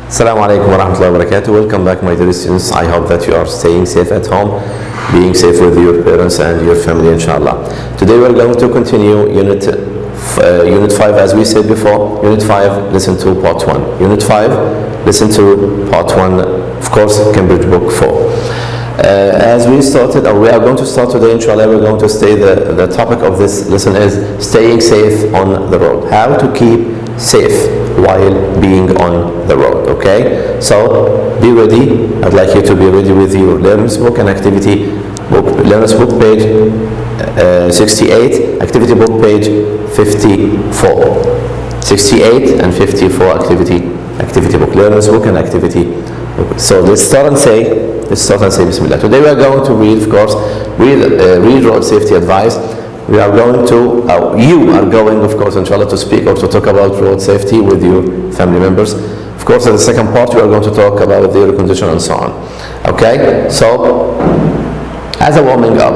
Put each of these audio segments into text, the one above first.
Assalamu alaikum wa rahmatullahi wa barakatuh. Welcome back, my dear students. I hope that you are staying safe at home, being safe with your parents and your family, inshallah. Today we're going to continue Unit 5, as we said before. Unit 5, listen to Part 1. Unit 5, listen to Part 1, of course, Cambridge Book 4. As we started, or we are going to start today, inshallah, we're going to stay, the topic of this lesson is staying safe on the road. How to keep safe while being on the road, okay? So, be ready. I'd like you to be ready with your learner's book and activity book. Learner's book page 68, activity book page 54. 68 and 54 activity book. Learner's book and activity book. So let's start and say Bismillah. Today we are going to read, of course, read road safety advice. We are going to, you are going, of course, inshallah, to speak or to talk about road safety with your family members. Of course, in the second part, we are going to talk about the condition and so on. Okay? So, as a warming up,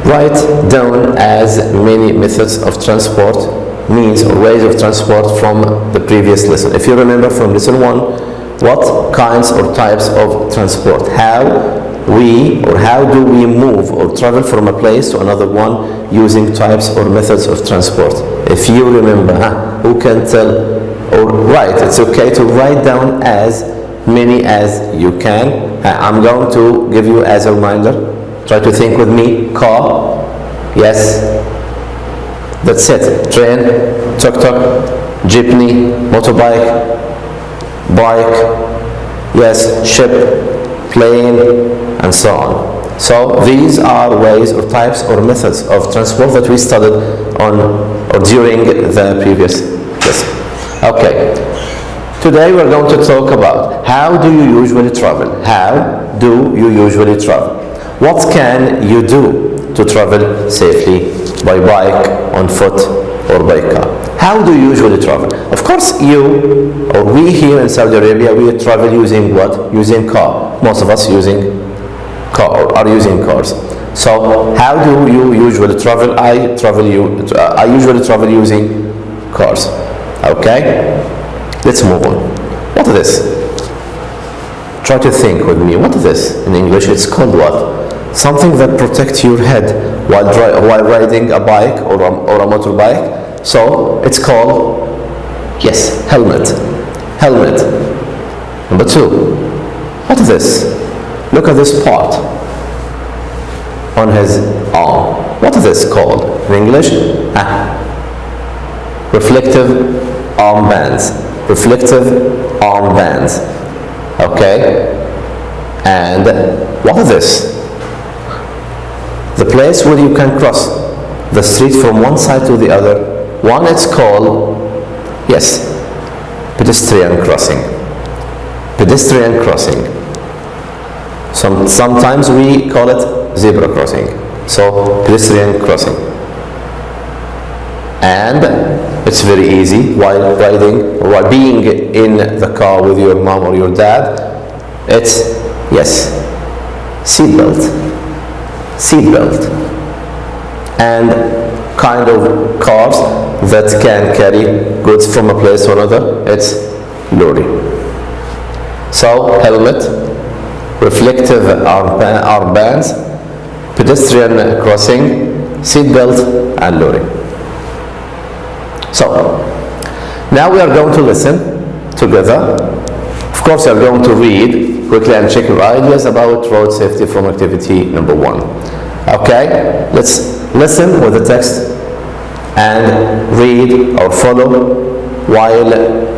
write down as many methods of transport, means or ways of transport from the previous lesson. If you remember from lesson 1, what kinds or types of transport, how do we move or travel from a place to another one using types or methods of transport. If you remember, who can tell or write? It's okay to write down as many as you can. I'm going to give you as a reminder. Try to think with me. Car, yes, that's it. Train, tuk-tuk, jeepney, motorbike, bike, yes, ship, plane, and so on. So these are ways or types or methods of transport that we studied on or during the previous lesson. Okay. Today we're going to talk about how do you usually travel? How do you usually travel? What can you do to travel safely by bike, on foot, or by car? How do you usually travel? Of course, you or we here in Saudi Arabia, we travel using what? Using car. Most of us using car or are using cars. So, how do you usually travel? I usually travel using cars. Okay? Let's move on. What is this? Try to think with me. What is this? In English, it's called what? Something that protects your head while riding a bike or a motorbike. So it's called, yes, helmet. Helmet. Number 2. What is this? Look at this part on his arm. What is this called in English? Reflective armbands. Reflective armbands. Okay? And what is this? The place where you can cross the street from one side to the other. One, it's called, yes, pedestrian crossing. Pedestrian crossing. Sometimes we call it zebra crossing. So, pedestrian crossing. And it's very easy while riding or while being in the car with your mom or your dad. It's, yes, seatbelt. Seatbelt. And kind of cars that can carry goods from a place to another, it's lorry. So, helmet, reflective armbands, pedestrian crossing, seatbelt, and lorry. So, now we are going to listen together. Of course, we are going to read quickly and check your ideas about road safety from activity number 1. Okay, let's listen with the text and read or follow while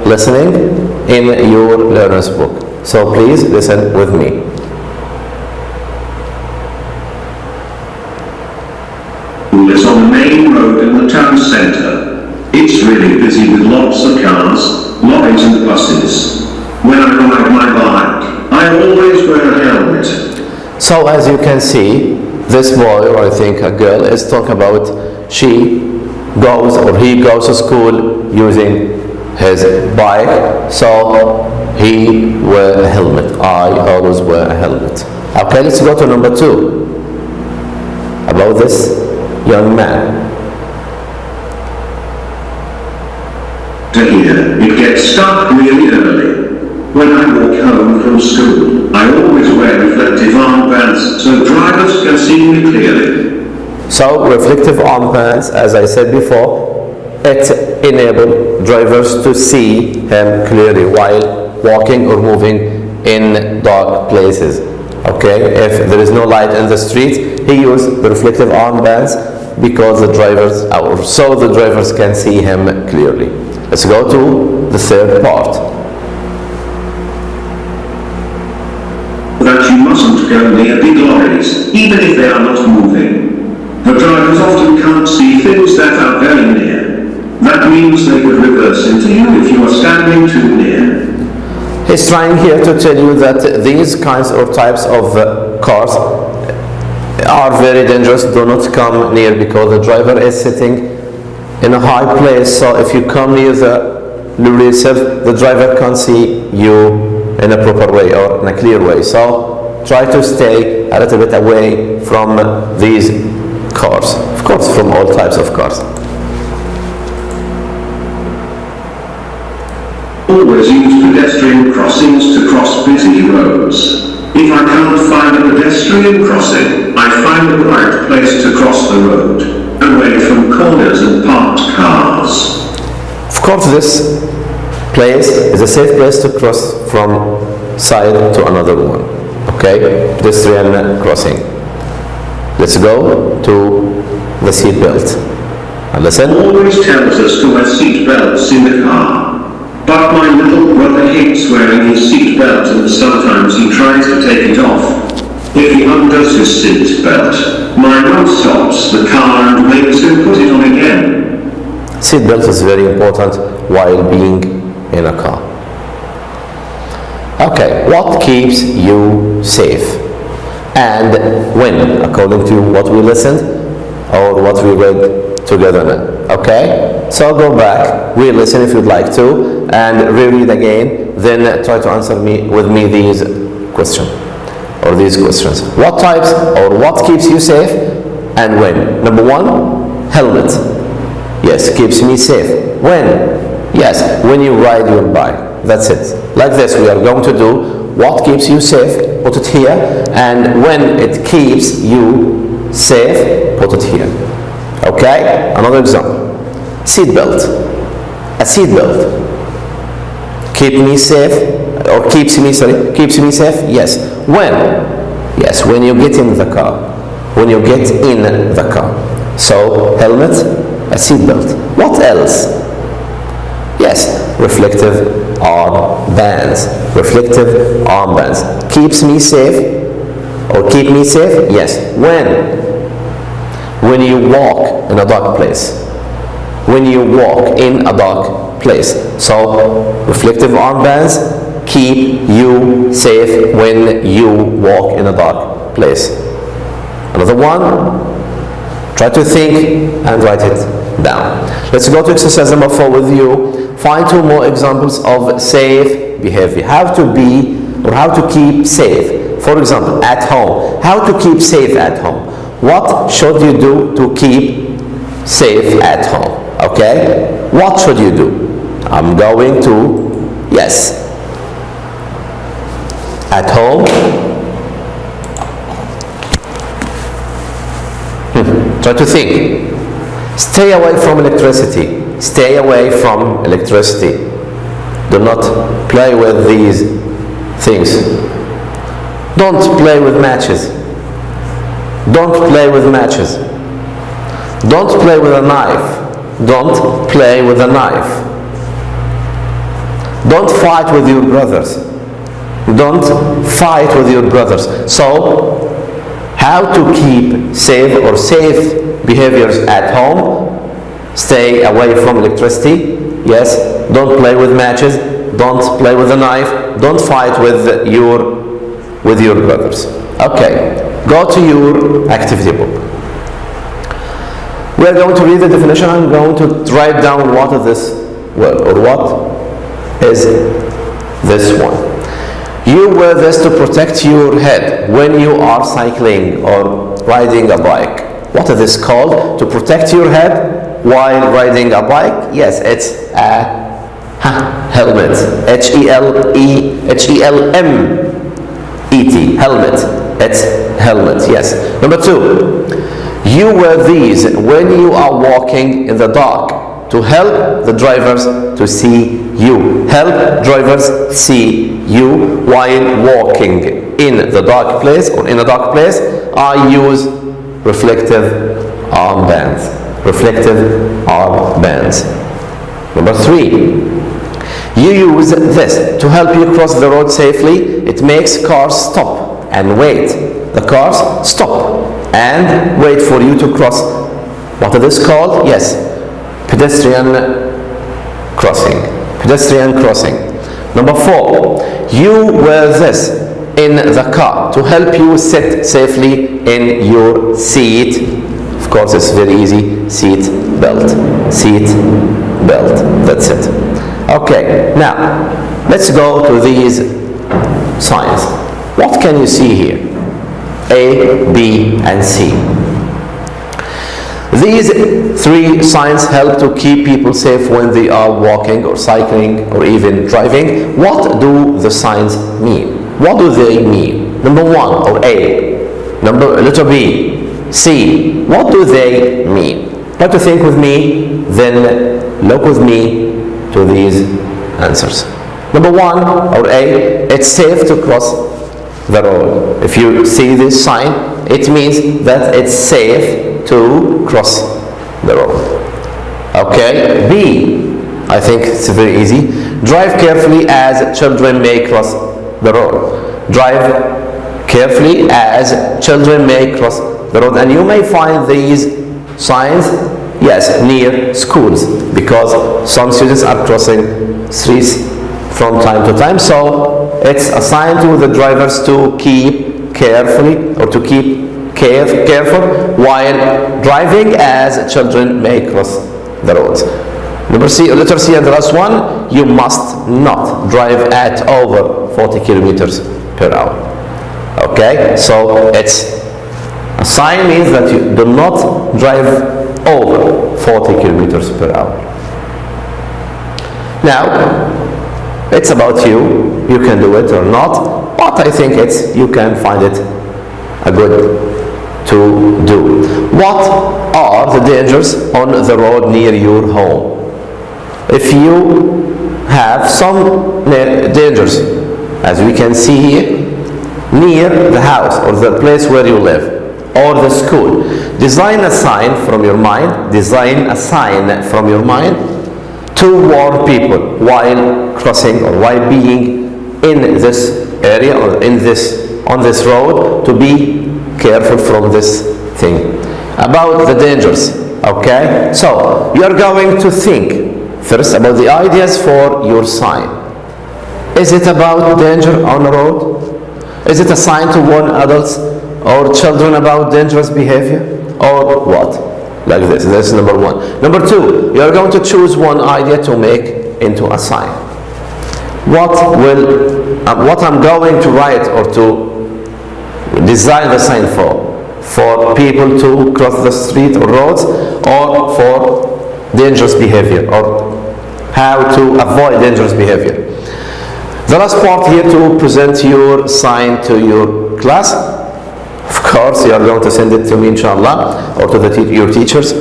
listening in your learner's book. So please listen with me. It's on the main road in the town centre. It's really busy with lots of cars, lorries and buses. When I ride my bike, I always wear a helmet. So as you can see, this boy, or I think a girl, is talking about she goes or he goes to school using his bike, so he wears a helmet. I always wear a helmet. Okay, let's go to number 2. About this young man. to here. It gets stuck really early. When I walk home from school, I always wear reflective armbands so drivers can see me clearly. So reflective armbands, as I said before, it enables drivers to see him clearly while walking or moving in dark places. Okay, if there is no light in the street, he used the reflective armbands because the drivers, or so the drivers can see him clearly. Let's go to the third part. That you mustn't go near big lorries, even if they are not moving. The drivers often can't see things that are very near. That means they could reverse into you if you are standing too near. He's trying here to tell you that these kinds or types of cars are very dangerous. Do not come near because the driver is sitting in a high place. So if you come near the lorry itself, the driver can't see you in a proper way or in a clear way. So try to stay a little bit away from these cars. Of course, from all types of cars. Always use pedestrian crossings to cross busy roads. If I can't find a pedestrian crossing, I find the right place to cross the road, away from corners and parked cars. Of course, this place is a safe place to cross from side to another one. Okay, pedestrian crossing. Let's go to the seat belt. And listen. Always tells us to wear seat belts in the car. But my little brother hates wearing his seat belt and sometimes he tries to take it off. If he undoes his seat belt, my mum stops the car and makes him put it on again. Seat belt is very important while being in a car. Okay, what keeps you safe? And when, according to what we listened or what we read together now. Okay? So go back, re-listen if you'd like to, and reread again, then try to answer with me these questions or these questions. What types or what keeps you safe and when? Number one, helmet. Yes, keeps me safe. When? Yes, when you ride your bike. That's it. Like this, we are going to do what keeps you safe, put it here, and when it keeps you safe, put it here. Okay? Another example. Seat belt. A seat belt. Keep me safe, or keeps me safe? Yes. When? Yes, when you get in the car. When you get in the car. So, helmet, a seat belt. What else? Yes, reflective armbands. Reflective armbands. Keeps me safe, or keep me safe? Yes. When you walk in a dark place. When you walk in a dark place. So, reflective armbands keep you safe when you walk in a dark place. Another one, try to think and write it down. Let's go to exercise number 4 with you. Find 2 more examples of safe behavior. How to be or how to keep safe. For example, at home. How to keep safe at home. What should you do to keep safe at home? Okay? What should you do? I'm going to, yes. At home. Try to think. Stay away from electricity. Stay away from electricity. Do not play with these things. Don't play with matches. Don't play with matches. Don't play with a knife. Don't play with a knife. Don't fight with your brothers. Don't fight with your brothers. So, how to keep safe or safe behaviors at home? Stay away from electricity. Yes. Don't play with matches. Don't play with a knife. Don't fight with your brothers. Okay. Go to your activity book. We are going to read the definition. I'm going to write down what is this word or what is this one. You wear this to protect your head when you are cycling or riding a bike. What is this called? To protect your head while riding a bike? Yes, it's a helmet, H-E-L-M-E-T, helmet, it's helmet, yes. Number 2, you wear these when you are walking in the dark to help the drivers to see you. Help drivers see you while walking in the dark place or in a dark place. I use reflective armbands. Reflective armbands. Number 3, you use this to help you cross the road safely. It makes cars stop and wait. The cars stop and wait for you to cross. What is this called? Yes, pedestrian crossing. Pedestrian crossing. Number 4, you wear this in the car to help you sit safely in your seat. Of course, it's very easy. Seat belt. Seat belt. That's it. Okay, now let's go to these signs. What can you see here? A, B, and C. These 3 signs help to keep people safe when they are walking or cycling or even driving. What do the signs mean? What do they mean? Number 1, or A. Letter B, C. What do they mean? Try to think with me, then look with me to these answers. Number 1, or A, it's safe to cross the road. If you see this sign, it means that it's safe to cross the road. Okay, B, I think it's very easy. Drive carefully as children may cross the road. Drive carefully as children may cross the road. And you may find these signs, yes, near schools, because some students are crossing streets from time to time. So it's a sign to the drivers to keep carefully or to keep careful while driving as children may cross the roads. Number C, letter C, and the last one, you must not drive at over 40 kilometers per hour. Okay, so it's a sign means that you do not drive over 40 kilometers per hour. Now, it's about you. You can do it or not, but I think you can find it a good to do. What are the dangers on the road near your home? If you have some dangers, as we can see here, near the house or the place where you live, or the school, design a sign from your mind. Design a sign from your mind to warn people while crossing or while being in this area or on this road to be careful from this thing about the dangers. Okay, so you're going to think first about the ideas for your sign. Is it about danger on the road? Is it a sign to warn adults or children about dangerous behavior, or what? Like this. That's number 1. Number 2, you're going to choose one idea to make into a sign. What I'm going to write or to design the sign for people to cross the street or roads, or for dangerous behavior, or how to avoid dangerous behavior. The last part here, to present your sign to your class. Of course, you are going to send it to me, inshallah, or to your teachers.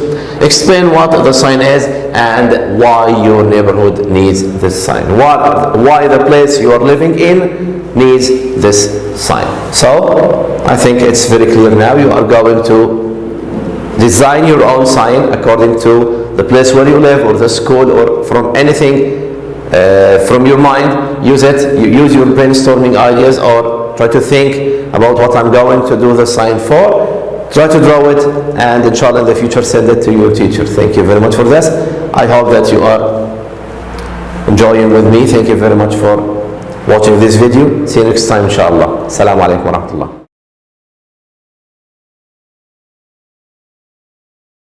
Explain what the sign is and why your neighborhood needs this sign. Why the place you are living in needs this sign. So, I think it's very clear now. You are going to design your own sign according to the place where you live, or the school, or from anything from your mind. Use it. You use your brainstorming ideas, or try to think about what I'm going to do the sign for. Try to draw it, and inshallah in the future send it to your teacher. Thank you very much for this. I hope that you are enjoying with me. Thank you very much for watching this video. See you next time, inshallah. Assalamu alaikum wa rahmatullah.